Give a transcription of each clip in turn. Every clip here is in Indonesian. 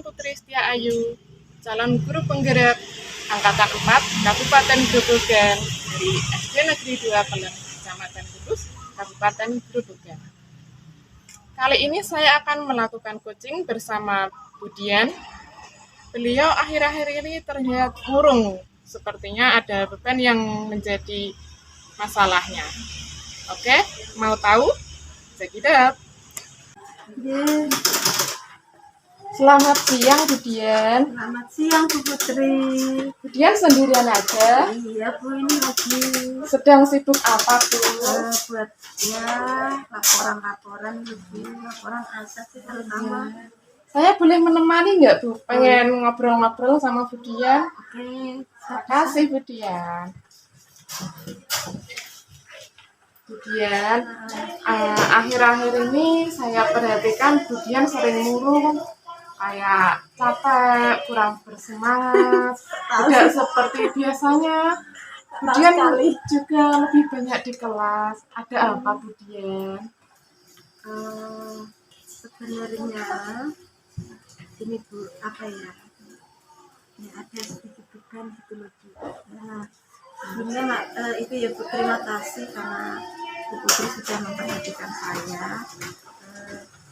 Putri Setia Ayu, calon guru penggerak Angkatan 4 Kabupaten Grobogan dari SD Negeri 2 Pelem, Kecamatan Kudus, Kabupaten Grobogan. Kali ini saya akan melakukan coaching bersama Budian. Beliau akhir-akhir ini terlihat murung, sepertinya ada beban yang menjadi masalahnya. Oke, mau tahu? Check it out. Yeah. Selamat siang, Budian. Selamat siang, Bu Putri. Budian sendirian aja? Iya, Bu, ini lagi Sedang sibuk apa, Bu? buat ya laporan gitu, laporan asas sih terutama. Saya boleh menemani nggak, Bu? Pengen ngobrol-ngobrol sama Budian. Oke, Makasih, Budian. Budian, akhir-akhir ini saya perhatikan Budian sering murung, kayak capek, kurang bersemangat, tidak seperti biasanya. Budian juga lebih banyak di kelas. Ada apa, Budian? sebenarnya ini Bu, apa ya? Ya ada sedikit beban gitu loh, Bu. Nah, sebenarnya itu ya Bu, terima kasih karena Bu Putri sudah memperhatikan saya.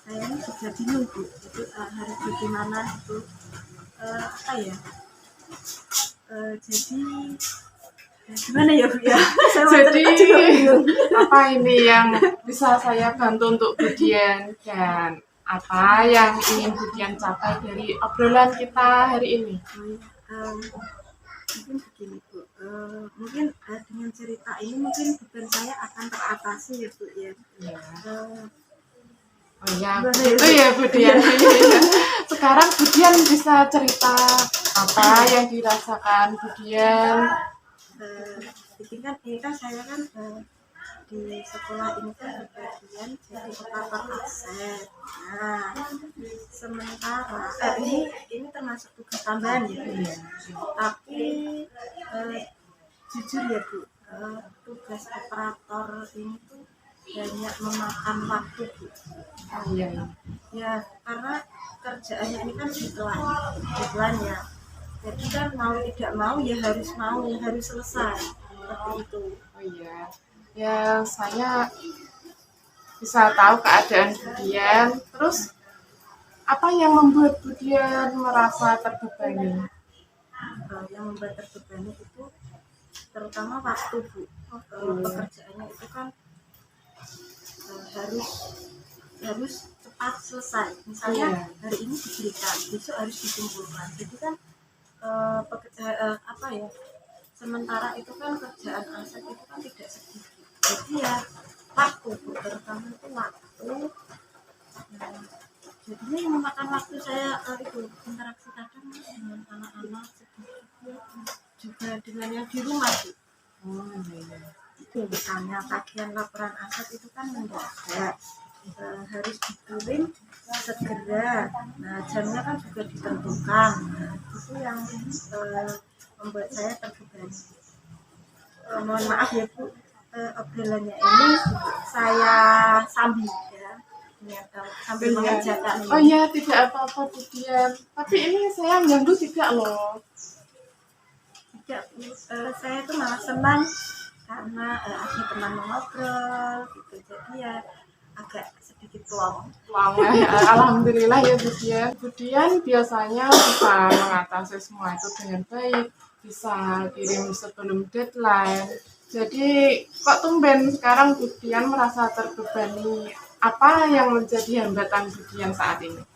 Saya ini juga bingung Bu, itu harus bagaimana itu apa ya? Jadi gimana ya Bu ya? Jadi apa ini yang bisa saya bantu untuk Budian, dan apa yang ingin Budian capai dari obrolan kita hari ini? Mungkin begini Bu, mungkin dengan cerita ini mungkin beban saya akan teratasi ya Bu ya. Oh ya, itu ya Budian. Sekarang Budian bisa cerita apa yang dirasakan Budian? Ini kan saya kan di sekolah ini kan bagian jadi operator aset. Nah, sementara ini termasuk tugas tambahan ya. Tapi jujur ya Bu, tugas operator ini tuh banyak memakan waktu Bu. Iya. Ya, karena kerjaannya ini kan deadline ya. Jadi kan mau tidak mau ya harus selesai seperti itu. Oh iya. Ya, saya bisa tahu keadaan Budian. Terus apa yang membuat Budian merasa terbebani? Yang membuat terbebani itu terutama waktu Bu. Pekerjaannya itu kan harus cepat selesai. Misalnya hari ini diberikan, besok harus dikumpulkan. Jadi kan apa ya? Sementara itu kan kerjaan aset itu kan tidak sedikit. Jadi ya waktu Bu, terutama itu waktu. Jadinya yang memakan waktu saya itu interaksi kadang dengan anak-anak sedikit juga dengan yang di rumah Bu. Itu misalnya tagihan laporan aset itu kan mendadak, harus dikirim segera. Nah, jamnya kan juga ditentukan. Itu yang membuat saya terbebani. Mohon maaf ya Bu, obrolannya ini saya sambil ya, sambil mengerjakan ini. Oh ya, tidak apa-apa Budian. Tapi ini saya mengganggu tidak loh. Tidak, saya tuh malah senang karena ada teman mengobrol gitu. Jadi ya agak sedikit plong. Alhamdulillah ya Budian. Budian biasanya bisa mengatasi semua itu dengan baik, bisa kirim sebelum deadline. Jadi kok tumben sekarang Budian merasa terbebani? Apa yang menjadi hambatan Budian saat ini?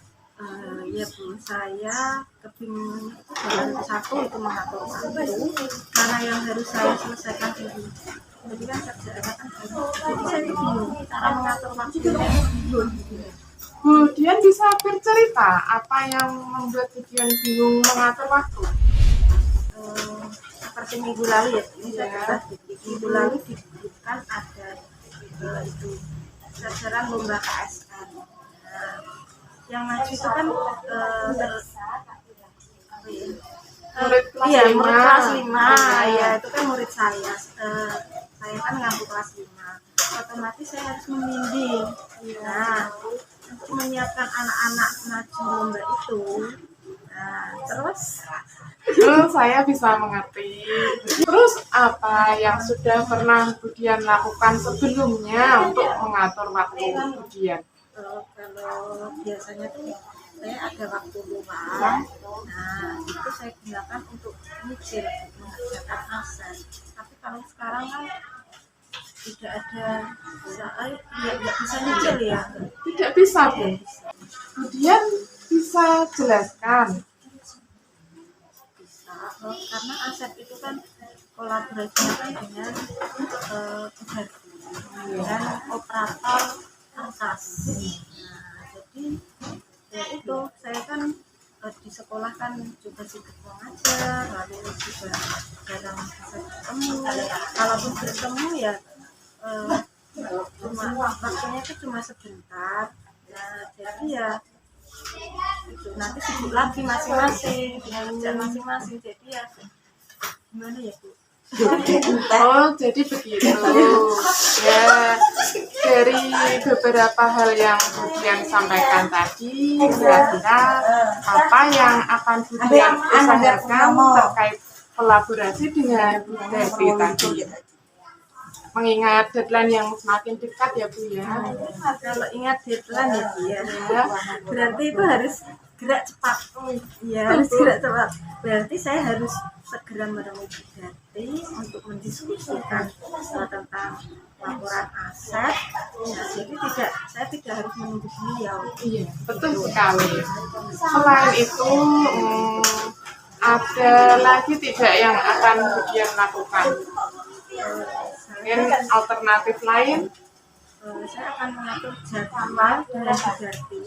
Ya Bu, saya kebingungan itu dalam satu itu mengatur waktu, karena yang harus saya selesaikan dulu. Jadi kan kerjaannya kan banyak. Jadi saya itu bingung cara mengatur waktu. Budian bisa bercerita apa yang membuat Budian bingung mengatur waktu? Seperti minggu lalu ya, ini saya minggu lalu dibutuhkan ada itu sasaran lomba KSN. Yang maju itu kan murid kelas 5 ya, itu kan murid saya kan ngambil kelas 5, otomatis saya harus membimbing. Nah, untuk menyiapkan anak-anak maju lomba itu Terus Saya bisa mengerti. Terus apa yang sudah pernah Budian lakukan sebelumnya untuk mengatur waktu Budian? kalau biasanya tuh saya ada waktu luang, nah itu saya gunakan untuk nyicil, mengerjakan aset. Tapi kalau sekarang kan tidak ada, saya nggak bisa nyicil ya. Tidak bisa, Bu. Budian bisa jelaskan. Bisa, karena aset itu kan kolaborasinya kan dengan pegadaian dan operator angkas. Nah, jadi ya itu saya kan di sekolah kan juga sibuk mengajar, lalu juga jarang bisa ketemu. Kalaupun bertemu ya cuma waktunya itu cuma sebentar. Nah, jadi ya itu nanti sibuk lagi masing-masing dengan kerjaan masing-masing. Jadi ya gimana ya Bu? Oh, jadi begitu. Ya, dari beberapa hal yang Budian sampaikan tadi, kira-kira apa yang akan Budian usahakan terkait kolaborasi dengan Bu Devi tadi? Mengingat deadline yang semakin dekat ya Bu ya. Kalau ingat deadline ya Bu ya, berarti itu harus gerak cepat. Iya, harus gerak cepat. Berarti saya harus segera menemui Bu Devi untuk mendiskusikan tentang laporan aset. Nah, jadi saya tidak harus menunggu beliau. Iya, betul sekali. Selain itu, ada lagi tidak yang akan Budian lakukan? Mungkin alternatif lain? Saya akan mengatur jadwal dengan Bu Devi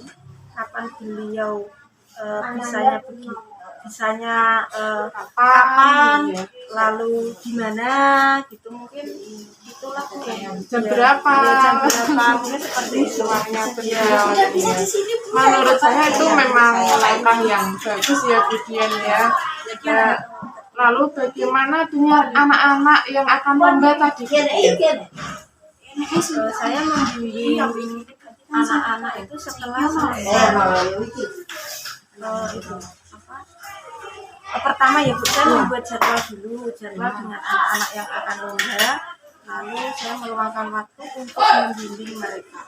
kapan beliau bisanya kapan, Ya. lalu gimana gitu, mungkin itulah Bu. Jam berapa? Jam berapa mungkin seperti itu. Ruangnya beliau. Ya. Menurut saya itu memang langkah yang bagus ya Budian ya. Ya. Lalu bagaimana dengan anak-anak yang akan lomba tadi? Saya membimbing anak-anak itu setelah selesai itu pertama ya Bu, saya membuat jadwal dulu, jadwal dengan anak-anak yang akan lomba, lalu saya meluangkan waktu untuk membimbing mereka.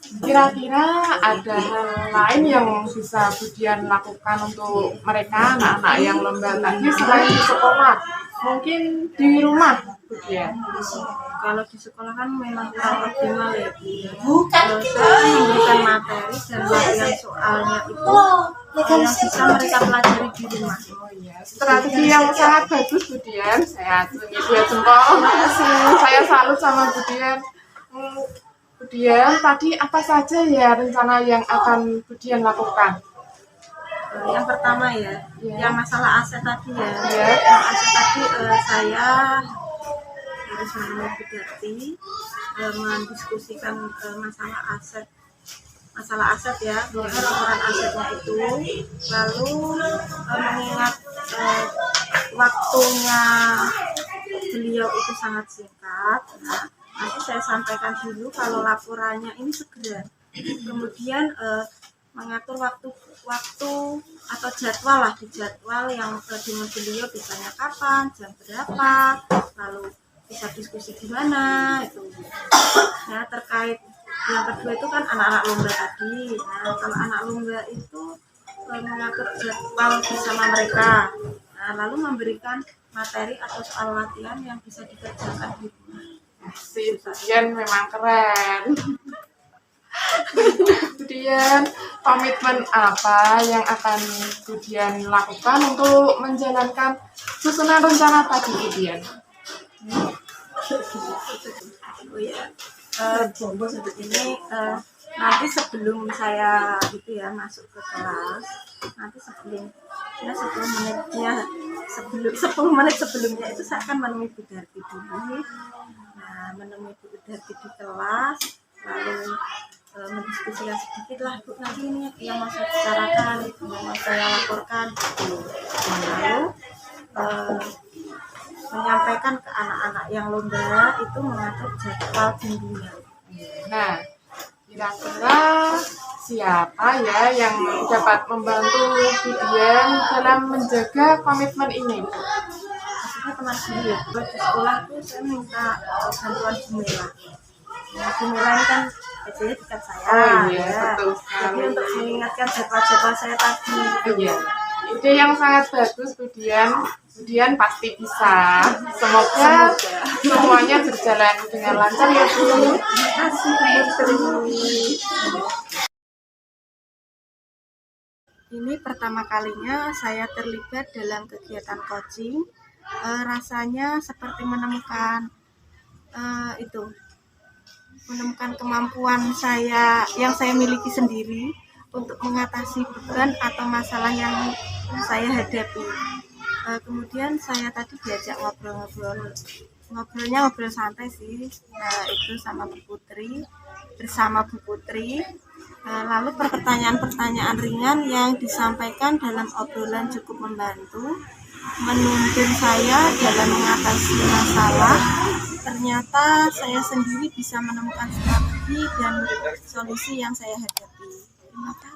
Kira-kira ada hal lain yang bisa Budian lakukan untuk mereka anak-anak yang lomba tadi selain di sekolah? Mungkin di rumah Budian. Kalau di sekolah kan memang kurang optimal ya Bu. Saya memberikan materi dan latihan soalnya itu yang bisa mereka pelajari di rumah. Oh iya, strategi yang sangat bagus Budian. Saya acungi 2 jempol. Saya salut sama Budian. Budian, tadi apa saja ya rencana yang akan Budian lakukan? Yang pertama ya, yang masalah aset tadi ya. Ya. Yang aset tadi saya harus menemui Bu Devi, mendiskusikan masalah aset ya, laporan asetnya itu, lalu mengingat waktunya beliau itu sangat singkat. Nah, nanti saya sampaikan dulu kalau laporannya ini segera, kemudian mengatur waktu atau jadwal lah, di jadwal yang dengan beliau bisanya kapan, jam berapa, lalu bisa diskusi gimana itu ya. Terkait yang kedua itu kan anak-anak lomba tadi. Nah, kalau anak lomba itu mengatur jadwal bersama mereka, nah, lalu memberikan materi atau soal latihan yang bisa dikerjakan di rumah. Si Budian memang keren. Kemudian komitmen apa yang akan Budian lakukan untuk menjalankan susunan rencana tadi Budian? Oh ya, ini nanti sebelum saya itu ya masuk ke kelas, nanti sebelumnya 10 menit sebelumnya itu saya akan menemui Bu Devi dulu. Nah, menemui Bu Devi di kelas, lalu mendiskusikan sedikit lah Bu, nanti ini yang mau saya bicarakan, yang mau saya laporkan gitu. Lalu menyampaikan ke anak-anak yang lomba itu mengatur jadwal bimbingan. Nah, kira-kira siapa ya yang dapat membantu Budian dalam menjaga komitmen ini, Bu? Maksudnya teman sendiri ya, buat di sekolah tuh saya minta bantuan Gumela. Nah, Gumela ini kan biasanya dekat saya. Oh iya, ya. betul Jadi sekali. untuk mengingatkan jadwal-jadwal saya tadi. Iya, ide yang sangat bagus, Budian. Budian pasti bisa. Semoga semuanya berjalan dengan lancar ya, Bu. Terima kasih Bu Putri. Ini pertama kalinya saya terlibat dalam kegiatan coaching. Rasanya seperti menemukan menemukan kemampuan saya yang saya miliki sendiri untuk mengatasi beban atau masalah yang saya hadapi. Kemudian saya tadi diajak ngobrol santai sih, itu sama Bu Putri, bersama Bu Putri. Lalu pertanyaan-pertanyaan ringan yang disampaikan dalam obrolan cukup membantu menuntun saya dalam mengatasi masalah. Ternyata saya sendiri bisa menemukan strategi dan solusi yang saya hadapi. Terima kasih.